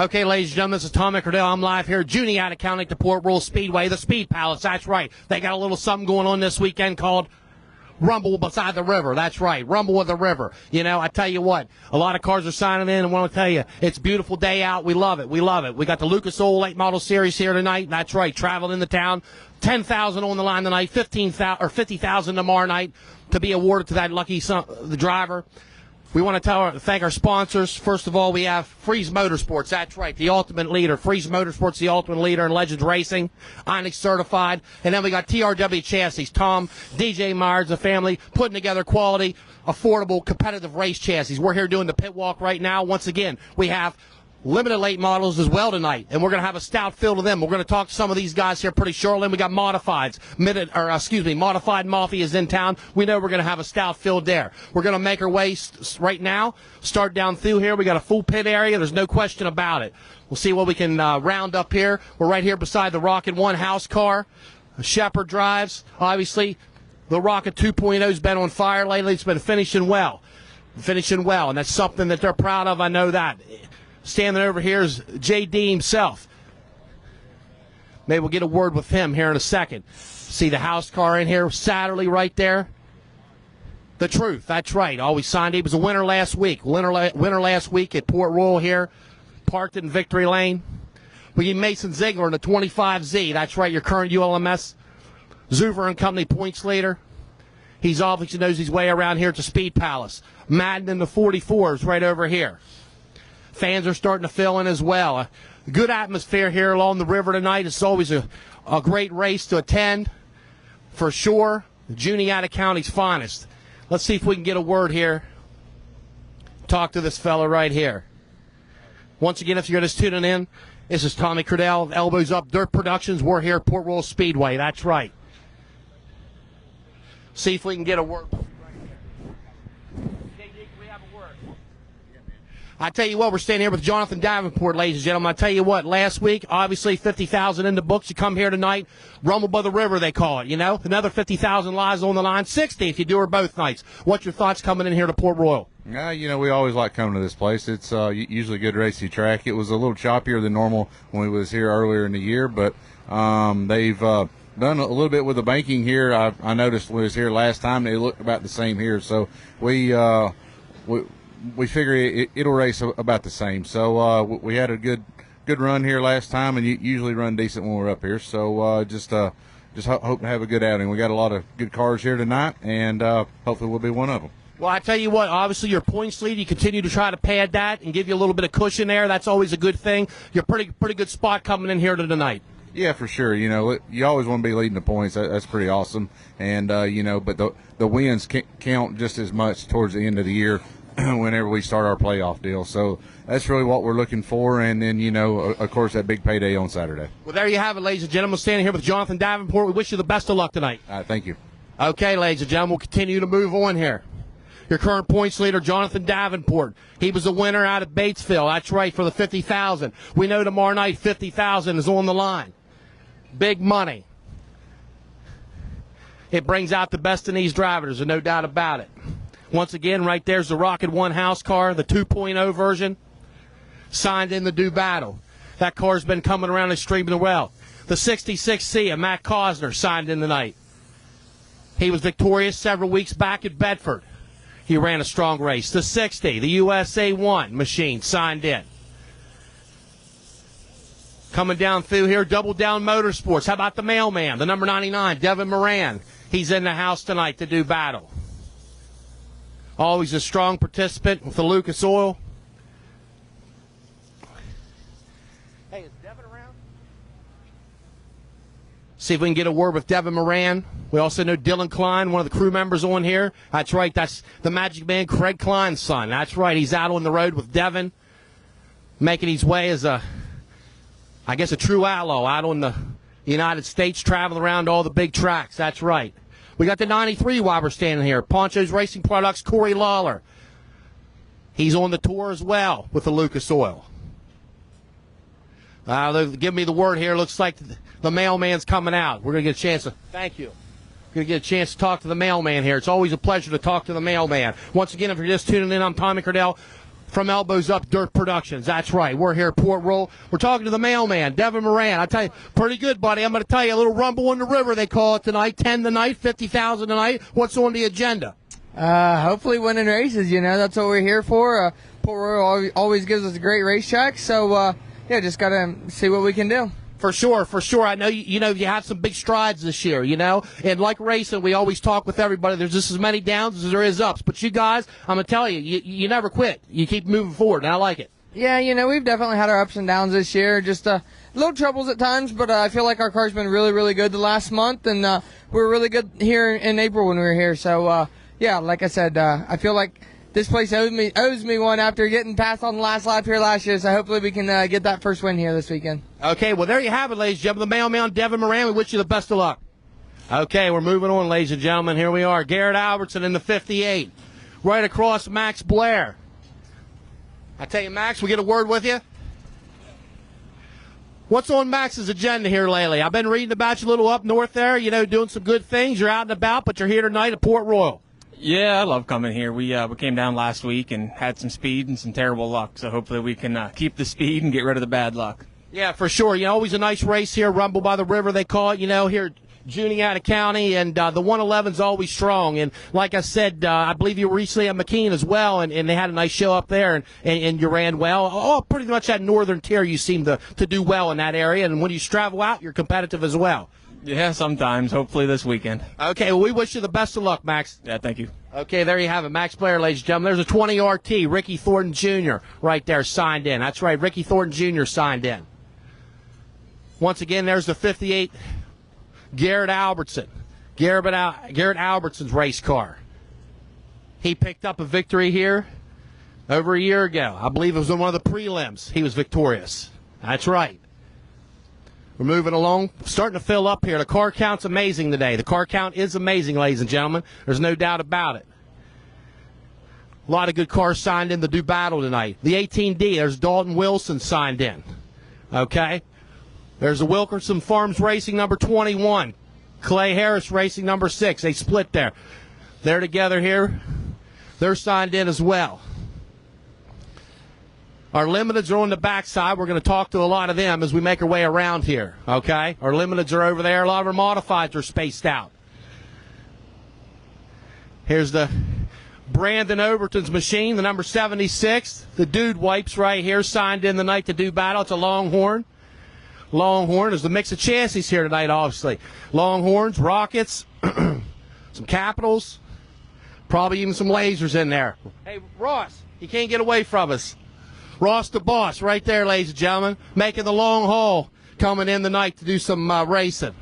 Okay, ladies and gentlemen, this is Tommy Cordell. I'm live here at Juniata County at the Port Royal Speedway, the Speed Palace. That's right. They got a little something going on this weekend called Rumble Beside the River. That's right. Rumble with the River. You know, I tell you what, a lot of cars are signing in, and I want to tell you, it's a beautiful day out. We love it. We love it. We got the Lucas Oil late model series here tonight. That's right. Traveling into town. 10,000 on the line tonight. 15,000 or 50,000 tomorrow night to be awarded to that lucky the driver. We want to thank our sponsors. First of all, we have Freeze Motorsports. That's right, the ultimate leader. Freeze Motorsports, the ultimate leader in Legends Racing, Onyx certified. And then we got TRW Chassis. Tom, DJ Myers, the family, putting together quality, affordable, competitive race chassis. We're here doing the pit walk right now. Once again, we have limited late models as well tonight, and we're going to have a stout field of them. We're going to talk to some of these guys here pretty shortly. We got modified Mafia is in town. We know we're going to have a stout field there. We're going to make our way right now, start down through here. We got a full pit area. There's no question about it. We'll see what we can round up here. We're right here beside the Rocket 1 house car. Shepard drives. Obviously, the Rocket 2.0 has been on fire lately. It's been finishing well, and that's something that they're proud of. I know that. Standing over here is JD himself. Maybe we'll get a word with him here in a second. See the house car in here, Satterley right there. The Truth, that's right. Always signed. He was a winner last week. Winner last week at Port Royal here. Parked in Victory Lane. We get Mason Ziegler in the 25Z. That's right, your current ULMS Zuver and Company points leader. He's obviously knows his way around here at the Speed Palace. Madden in the 44s right over here. Fans are starting to fill in as well. A good atmosphere here along the river tonight. It's always a great race to attend, for sure. Juniata County's finest. Let's see if we can get a word here. Talk to this fella right here. Once again, if you're just tuning in, this is Tommy Cordell, Elbows Up Dirt Productions. We're here at Port Royal Speedway. That's right. See if we can get a word. I tell you what, we're standing here with Jonathan Davenport, ladies and gentlemen. I tell you what, last week, obviously 50,000 in the books. You come here tonight, Rumble by the River, they call it, you know. Another 50,000 lives on the line, 60 if you do her both nights. What's your thoughts coming in here to Port Royal? You know, we always like coming to this place. It's usually a good racy track. It was a little choppier than normal when we was here earlier in the year, but they've done a little bit with the banking here. I noticed when I was here last time, they looked about the same here. So we figure it'll race about the same. So we had a good run here last time, and you usually run decent when we're up here. So just hope to have a good outing. We got a lot of good cars here tonight, and hopefully we'll be one of them. Well, I tell you what, obviously your points lead, you continue to try to pad that and give you a little bit of cushion there. That's always a good thing. You're pretty good spot coming in here tonight. Yeah, for sure. You know, you always want to be leading the points. That's pretty awesome. And, you know, but the wins count just as much towards the end of the year whenever we start our playoff deal. So that's really what we're looking for. And then, you know, of course, that big payday on Saturday. Well, there you have it, ladies and gentlemen. Standing here with Jonathan Davenport. We wish you the best of luck tonight. Thank you. Okay, ladies and gentlemen, we'll continue to move on here. Your current points leader, Jonathan Davenport. He was a winner out of Batesville. That's right, for the 50,000. We know tomorrow night 50,000 is on the line. Big money. It brings out the best in these drivers, there's no doubt about it. Once again, right there's the Rocket 1 house car, the 2.0 version, signed in the Do Battle. That car's been coming around extremely well. The 66C of Matt Cosner signed in tonight. He was victorious several weeks back at Bedford. He ran a strong race. The 60, the USA 1 machine signed in. Coming down through here, Double Down Motorsports. How about the mailman, the number 99, Devin Moran? He's in the house tonight to do battle. Always a strong participant with the Lucas Oil. Hey, is Devin around? See if we can get a word with Devin Moran. We also know Dylan Klein, one of the crew members on here. That's right, that's the Magic Man Craig Klein's son. That's right, he's out on the road with Devin, making his way as a true outlaw out on the United States, traveling around all the big tracks. That's right. We got the 93 while we're standing here. Poncho's Racing Products, Corey Lawler. He's on the tour as well with the Lucas Oil. Give me the word here. Looks like the mailman's coming out. We're going to get a chance to, thank you. We're going to get a chance to talk to the mailman here. It's always a pleasure to talk to the mailman. Once again, if you're just tuning in, I'm Tommy Cordell. from Elbows Up Dirt Productions. That's right. We're here at Port Royal. We're talking to the mailman, Devin Moran. I tell you, pretty good, buddy. I'm going to tell you, a little rumble in the river, they call it tonight. 10 tonight, 50,000 tonight. What's on the agenda? Hopefully winning races, that's what we're here for. Port Royal always gives us a great racetrack, so, just got to see what we can do. For sure. I know you have some big strides this year, and like racing, we always talk with everybody. There's just as many downs as there is ups. But you guys, I'm gonna tell you, you never quit. You keep moving forward, and I like it. Yeah, we've definitely had our ups and downs this year. Just little troubles at times, but I feel like our car's been really, really good the last month, and we were really good here in April when we were here. So like I said, I feel like this place owes me one after getting passed on the last lap here last year, so hopefully we can get that first win here this weekend. Okay, well, there you have it, ladies and gentlemen. The mailman, Devin Moran. We wish you the best of luck. Okay, we're moving on, ladies and gentlemen. Here we are. Garrett Albertson in the 58. Right across Max Blair. I tell you, Max, we get a word with you? What's on Max's agenda here lately? I've been reading about you a little up north there, doing some good things. You're out and about, but you're here tonight at Port Royal. Yeah, I love coming here. We came down last week and had some speed and some terrible luck, so hopefully we can keep the speed and get rid of the bad luck. Yeah, for sure. Always a nice race here, Rumble by the River, they call it, here at Juniata County, and the 111's always strong. And like I said, I believe you were recently at McKean as well, and they had a nice show up there, and you ran well. Oh, pretty much that northern tier you seem to do well in that area, and when you travel out, you're competitive as well. Yeah, sometimes. Hopefully this weekend. Okay, well, we wish you the best of luck, Max. Yeah, thank you. Okay, there you have it. Max Blair, ladies and gentlemen. There's a 20 RT, Ricky Thornton Jr. right there signed in. That's right, Ricky Thornton Jr. signed in. Once again, there's the 58 Garrett Albertson. Garrett Albertson's race car. He picked up a victory here over a year ago. I believe it was in one of the prelims. He was victorious. That's right. We're moving along, starting to fill up here. The car count's amazing today. The car count is amazing, ladies and gentlemen. There's no doubt about it. A lot of good cars signed in to do battle tonight. The 18D, there's Dalton Wilson signed in. Okay? There's the Wilkerson Farms Racing number 21. Clay Harris Racing number 6. They split there. They're together here. They're signed in as well. Our limiteds are on the backside. We're going to talk to a lot of them as we make our way around here, okay? Our limiteds are over there. A lot of our modifieds are spaced out. Here's the Brandon Overton's machine, the number 76. The Dude Wipes right here, signed in the night to do battle. It's a Longhorn. Longhorn is the mix of chassis here tonight, obviously. Longhorns, Rockets, some Capitals, probably even some lasers in there. Hey, Ross, you can't get away from us. Ross the Boss right there, ladies and gentlemen, making the long haul, coming in tonight to do some racing.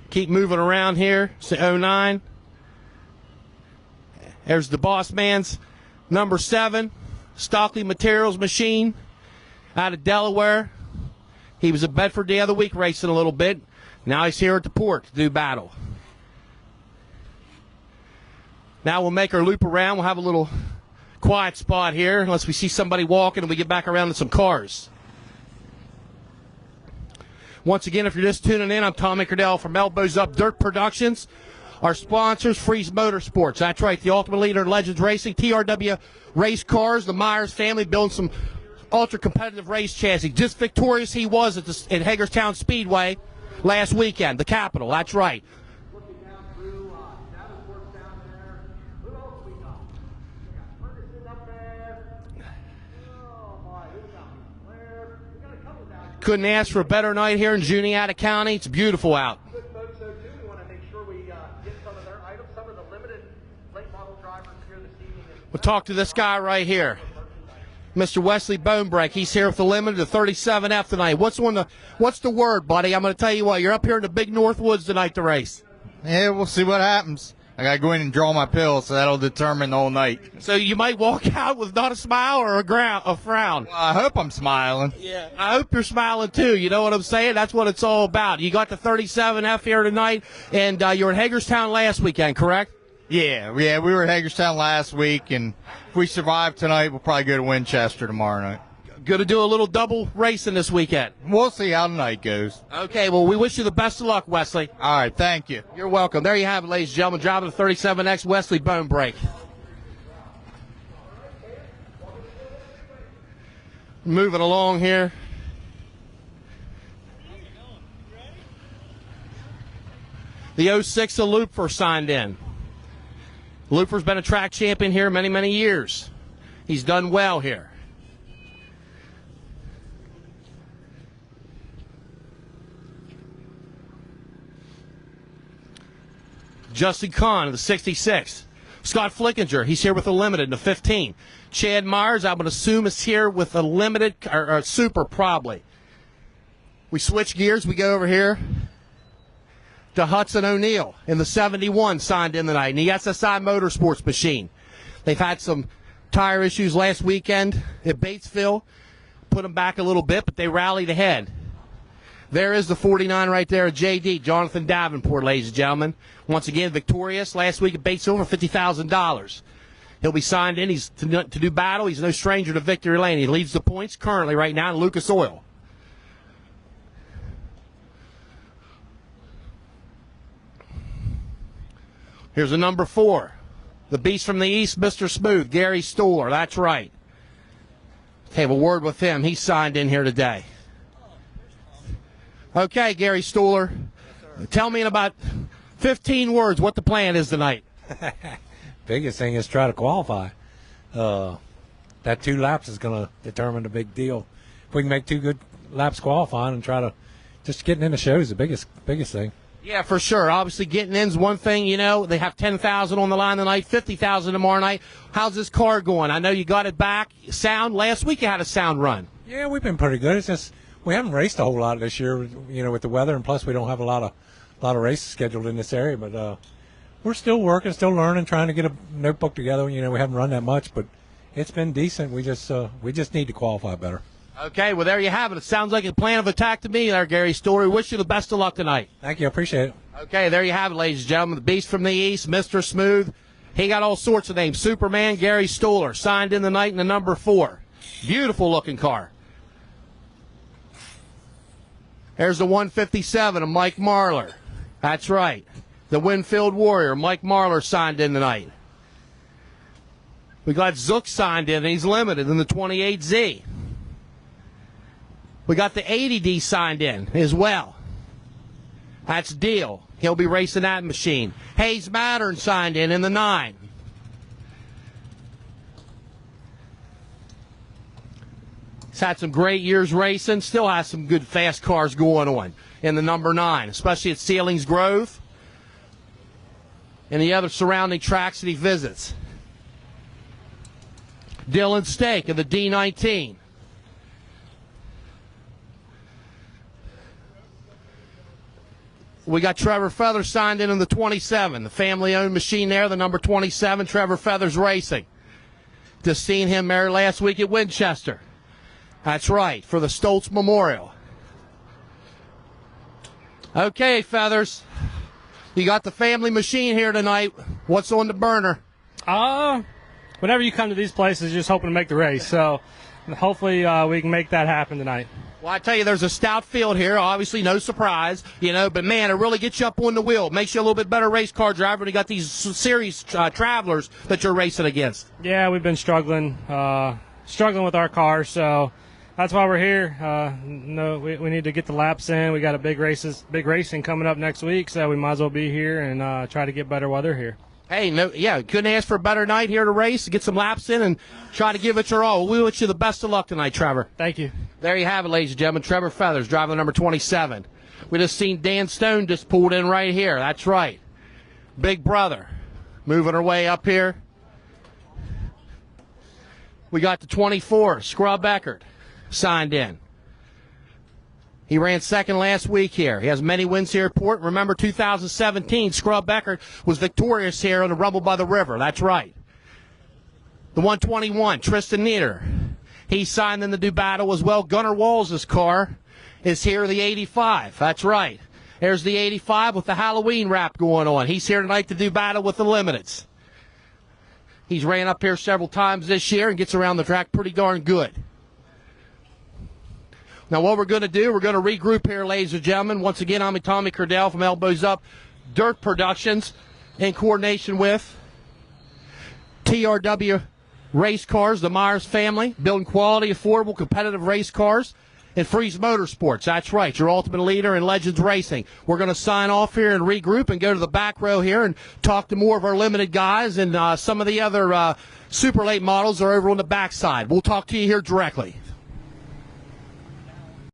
Keep moving around here. It's 09. There's the Boss Man's number 7, Stockley Materials machine out of Delaware. He was at Bedford the other week racing a little bit. Now he's here at the port to do battle. Now we'll make our loop around. We'll have a little quiet spot here unless we see somebody walking and we get back around to some cars. Once again, if you're just tuning in, I'm Tommy Cardell from Elbows Up Dirt Productions. Our sponsors, Freeze Motorsports. That's right, the ultimate leader in Legends Racing. TRW Race Cars, the Myers family building some ultra-competitive race chassis. Just victorious he was at Hagerstown Speedway last weekend, the Capitol. That's right. Couldn't ask for a better night here in Juniata County. It's beautiful out. Good folks, so too, we want to make sure we get some of their items, some of the limited late model drivers here this evening. We'll talk to this guy right here, Mr. Wesley Bonebreak. He's here with the limited, the 37F tonight. What's the word, buddy? I'm going to tell you what. You're up here in the big North Woods tonight to race. Yeah, we'll see what happens. I got to go in and draw my pills, so that'll determine the whole night. So you might walk out with not a smile or a frown. Well, I hope I'm smiling. Yeah, I hope you're smiling too. You know what I'm saying? That's what it's all about. You got the 37F here tonight, and you were in Hagerstown last weekend, correct? Yeah, we were at Hagerstown last week, and if we survive tonight, we'll probably go to Winchester tomorrow night. Going to do a little double racing this weekend. We'll see how the night goes. Okay, well, we wish you the best of luck, Wesley. All right, thank you. You're welcome. There you have it, ladies and gentlemen. Driving the 37X, Wesley Bonebreak. Moving along here. The 06 of Looper signed in. Looper's been a track champion here many, many years. He's done well here. Justin Kahn of the 66. Scott Flickinger, he's here with a limited in the 15. Chad Myers, I would assume, is here with a limited, or super probably. We switch gears, we go over here to Hudson O'Neill in the 71, signed in tonight, and the SSI Motorsports machine. They've had some tire issues last weekend at Batesville, put them back a little bit, but they rallied ahead. There is the 49 right there, JD, Jonathan Davenport, ladies and gentlemen. Once again, victorious last week at Batesville for $50,000. He'll be signed in. He's to do battle. He's no stranger to victory lane. He leads the points currently right now in Lucas Oil. Here's a number 4. The beast from the east, Mr. Smooth, Gary Stuhler. That's right. Have a word with him. He's signed in here today. Okay, Gary Stuhler, tell me in about 15 words what the plan is tonight. Biggest thing is try to qualify. That 2 laps is going to determine the big deal. If we can make 2 good laps qualifying and try to just getting in the show is the biggest thing. Yeah, for sure. Obviously, getting in's one thing. You know, they have $10,000 on the line tonight, $50,000 tomorrow night. How's this car going? I know you got it back. Sound. Last week you had a sound run. Yeah, we've been pretty good. It's just we haven't raced a whole lot this year, you know, with the weather, and plus we don't have a lot of races scheduled in this area. But we're still working, still learning, trying to get a notebook together. You know, we haven't run that much, but it's been decent. We just need to qualify better. Okay, well, there you have it. It sounds like a plan of attack to me there, Gary Story. Wish you the best of luck tonight. Thank you. I appreciate it. Okay, there you have it, ladies and gentlemen. The beast from the east, Mr. Smooth. He got all sorts of names. Superman, Gary Stuhler, signed in the night in the number 4. Beautiful-looking car. There's the 157 of Mike Marlar. That's right. The Winfield Warrior, Mike Marlar, signed in tonight. We got Zook signed in, and he's limited in the 28Z. We got the 80D signed in as well. That's Deal. He'll be racing that machine. Hayes Mattern signed in the 9. He's had some great years racing. Still has some good fast cars going on in the number 9, especially at Sealings Grove and the other surrounding tracks that he visits. Dylan Stake of the D19. We got Trevor Feathers signed in the 27, the family-owned machine there, the number 27, Trevor Feathers Racing. Just seen him there last week at Winchester. That's right, for the Stoltz Memorial. Okay, Feathers, you got the family machine here tonight. What's on the burner? Whenever you come to these places, just hoping to make the race. So hopefully we can make that happen tonight. Well, I tell you, there's a stout field here. Obviously, no surprise, you know. But, man, it really gets you up on the wheel. Makes you a little bit better race car driver when you got these series travelers that you're racing against. Yeah, we've been struggling with our cars. So that's why we're here. We need to get the laps in. We got big racing coming up next week. So we might as well be here and try to get better weather here. Hey, couldn't ask for a better night here to race, get some laps in, and try to give it your all. We wish you the best of luck tonight, Trevor. Thank you. There you have it, ladies and gentlemen. Trevor Feathers, driving the number 27. We just seen Dan Stone just pulled in right here. That's right. Big brother. Moving her way up here. We got the 24, Scrub Eckert, signed in. He ran second last week here. He has many wins here at Port. Remember, 2017, Scrub Eckert was victorious here on the Rumble by the River. That's right. The 121, Tristan Nieder. He signed in the do battle as well. Gunnar Walls' car is here, the 85. That's right. There's the 85 with the Halloween wrap going on. He's here tonight to do battle with the Limiteds. He's ran up here several times this year and gets around the track pretty darn good. Now, what we're going to do, we're going to regroup here, ladies and gentlemen. Once again, I'm Tommy Cordell from Elbows Up Dirt Productions in coordination with TRW Race Cars, the Myers family, building quality, affordable, competitive race cars. And Freeze Motorsports, that's right, your ultimate leader in Legends Racing. We're going to sign off here and regroup and go to the back row here and talk to more of our limited guys, and some of the other super late models are over on the backside. We'll talk to you here directly.